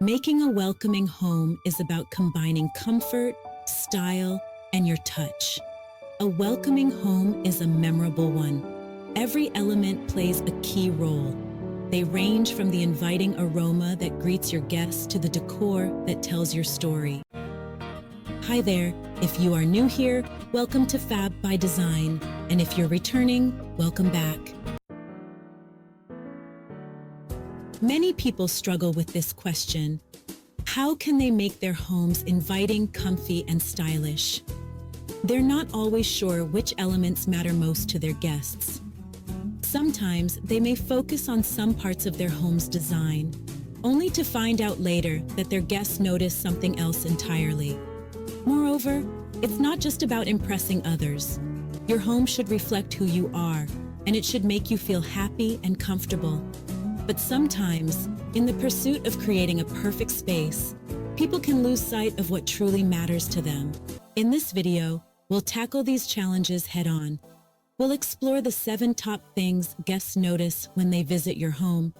Making a welcoming home is about combining comfort, style, and your touch. A welcoming home is a memorable one. Every element plays a key role. They range from the inviting aroma that greets your guests to the decor that tells your story. Hi there, if you are new here, welcome to FABB by Design, and if you're returning, welcome back. Many people struggle with this question. How can they make their homes inviting, comfy, and stylish? They're not always sure which elements matter most to their guests. Sometimes they may focus on some parts of their home's design, only to find out later that their guests notice something else entirely. Moreover, it's not just about impressing others. Your home should reflect who you are, and it should make you feel happy and comfortable. But sometimes, in the pursuit of creating a perfect space, people can lose sight of what truly matters to them. In this video, we'll tackle these challenges head-on. We'll explore the 7 top things guests notice when they visit your home.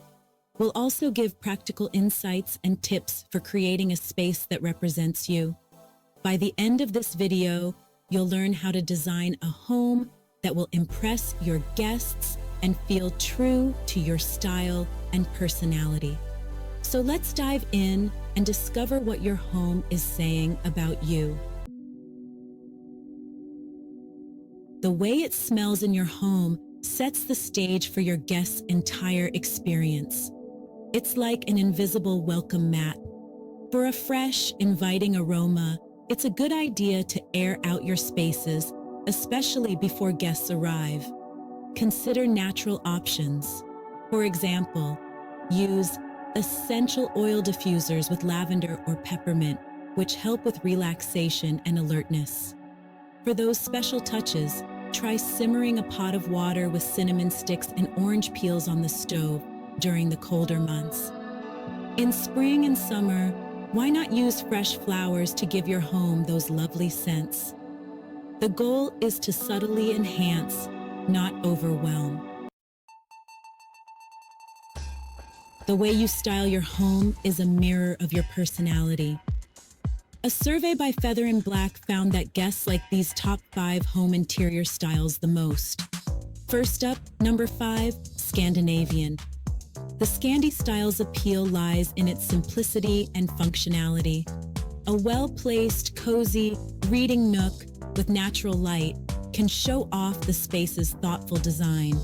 We'll also give practical insights and tips for creating a space that represents you. By the end of this video, you'll learn how to design a home that will impress your guests and feel true to your style and personality. So let's dive in and discover what your home is saying about you. The way it smells in your home sets the stage for your guest's entire experience. It's like an invisible welcome mat. For a fresh, inviting aroma, it's a good idea to air out your spaces, especially before guests arrive. Consider natural options. For example, use essential oil diffusers with lavender or peppermint, which help with relaxation and alertness. For those special touches, try simmering a pot of water with cinnamon sticks and orange peels on the stove during the colder months. In spring and summer, why not use fresh flowers to give your home those lovely scents? The goal is to subtly enhance, not overwhelm. The way you style your home is a mirror of your personality. A survey by Feather & Black found that guests like these top 5 home interior styles the most. First up, number 5, Scandinavian. The Scandi style's appeal lies in its simplicity and functionality. A well-placed, cozy, reading nook with natural light can show off the space's thoughtful design.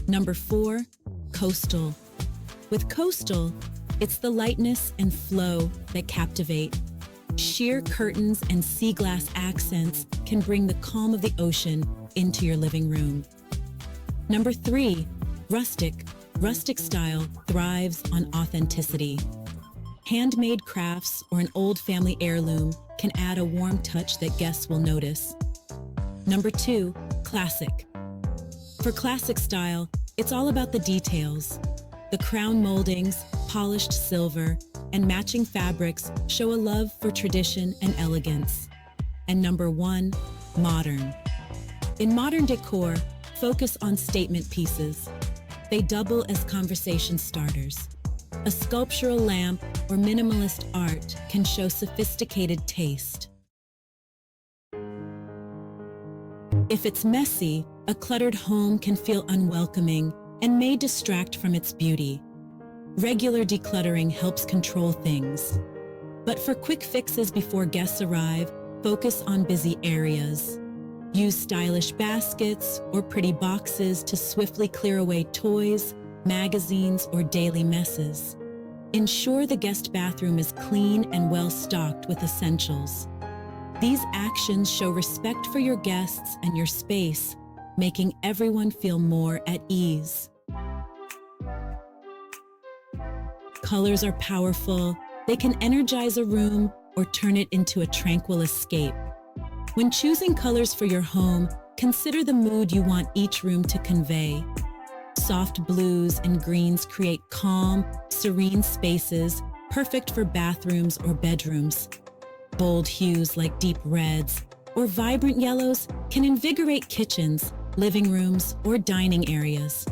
Number 4, Coastal. With Coastal, it's the lightness and flow that captivate. Sheer curtains and sea glass accents can bring the calm of the ocean into your living room. Number 3, Rustic. Rustic style thrives on authenticity. Handmade crafts or an old family heirloom can add a warm touch that guests will notice. Number 2, Classic. For classic style, it's all about the details. The crown moldings, polished silver, and matching fabrics show a love for tradition and elegance. And number 1, Modern. In modern decor, focus on statement pieces. They double as conversation starters. A sculptural lamp or minimalist art can show sophisticated taste. If it's messy, a cluttered home can feel unwelcoming and may distract from its beauty. Regular decluttering helps control things. But for quick fixes before guests arrive, focus on busy areas. Use stylish baskets or pretty boxes to swiftly clear away toys, magazines, or daily messes. Ensure the guest bathroom is clean and well-stocked with essentials. These actions show respect for your guests and your space, making everyone feel more at ease. Colors are powerful. They can energize a room or turn it into a tranquil escape. When choosing colors for your home, consider the mood you want each room to convey. Soft blues and greens create calm, serene spaces, perfect for bathrooms or bedrooms. Bold hues like deep reds or vibrant yellows can invigorate kitchens, living rooms, or dining areas.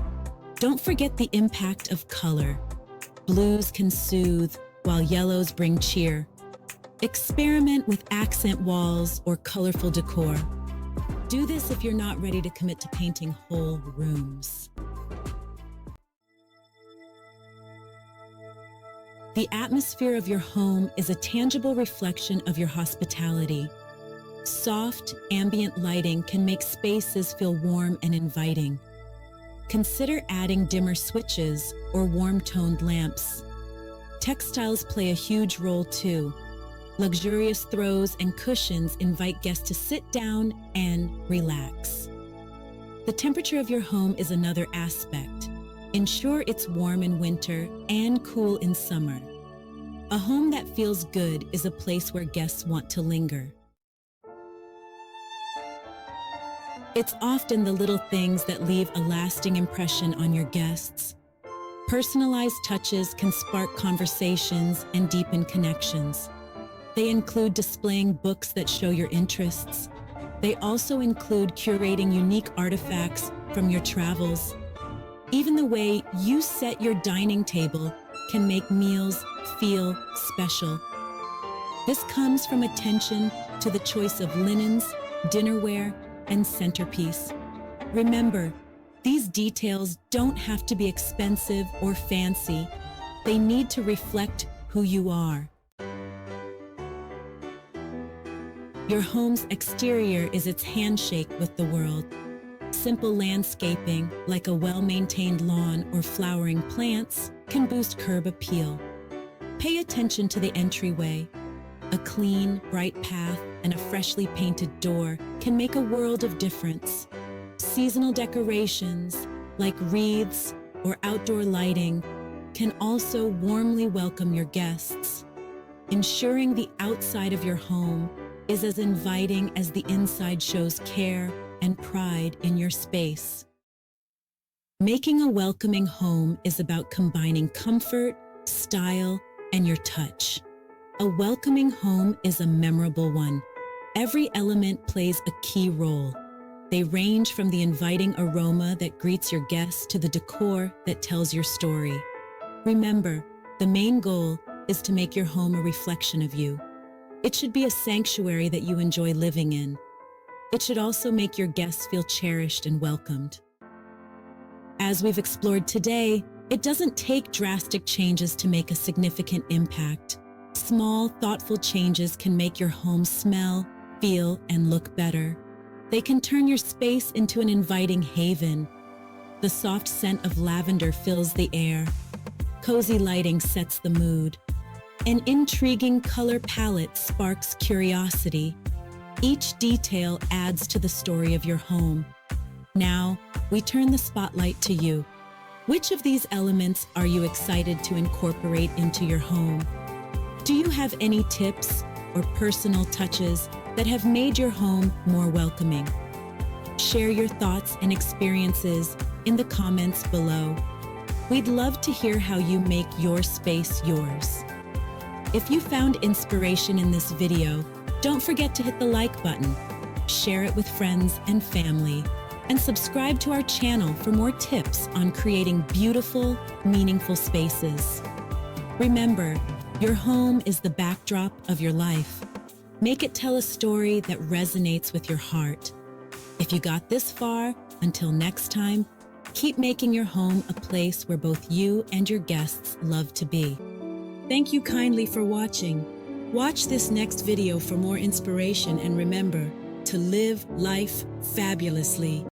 Don't forget the impact of color. Blues can soothe, while yellows bring cheer. Experiment with accent walls or colorful decor. Do this if you're not ready to commit to painting whole rooms. The atmosphere of your home is a tangible reflection of your hospitality. Soft, ambient lighting can make spaces feel warm and inviting. Consider adding dimmer switches or warm-toned lamps. Textiles play a huge role too. Luxurious throws and cushions invite guests to sit down and relax. The temperature of your home is another aspect. Ensure it's warm in winter and cool in summer. A home that feels good is a place where guests want to linger. It's often the little things that leave a lasting impression on your guests. Personalized touches can spark conversations and deepen connections. They include displaying books that show your interests. They also include curating unique artifacts from your travels. Even the way you set your dining table can make meals feel special. This comes from attention to the choice of linens, dinnerware, and centerpiece. Remember, these details don't have to be expensive or fancy. They need to reflect who you are. Your home's exterior is its handshake with the world. Simple landscaping, like a well-maintained lawn or flowering plants, can boost curb appeal. Pay attention to the entryway. A clean, bright path and a freshly painted door can make a world of difference. Seasonal decorations, like wreaths or outdoor lighting, can also warmly welcome your guests. Ensuring the outside of your home is as inviting as the inside shows care and pride in your space. Making a welcoming home is about combining comfort, style, and your touch. A welcoming home is a memorable one. Every element plays a key role. They range from the inviting aroma that greets your guests to the decor that tells your story. Remember, the main goal is to make your home a reflection of you. It should be a sanctuary that you enjoy living in. It should also make your guests feel cherished and welcomed. As we've explored today, it doesn't take drastic changes to make a significant impact. Small, thoughtful changes can make your home smell, feel, and look better. They can turn your space into an inviting haven. The soft scent of lavender fills the air. Cozy lighting sets the mood. An intriguing color palette sparks curiosity. Each detail adds to the story of your home. Now, we turn the spotlight to you. Which of these elements are you excited to incorporate into your home? Do you have any tips or personal touches that have made your home more welcoming? Share your thoughts and experiences in the comments below. We'd love to hear how you make your space yours. If you found inspiration in this video, don't forget to hit the like button, share it with friends and family, and subscribe to our channel for more tips on creating beautiful, meaningful spaces. Remember, your home is the backdrop of your life. Make it tell a story that resonates with your heart. If you got this far, until next time, keep making your home a place where both you and your guests love to be. Thank you kindly for watching. Watch this next video for more inspiration, and remember to live life fabulously.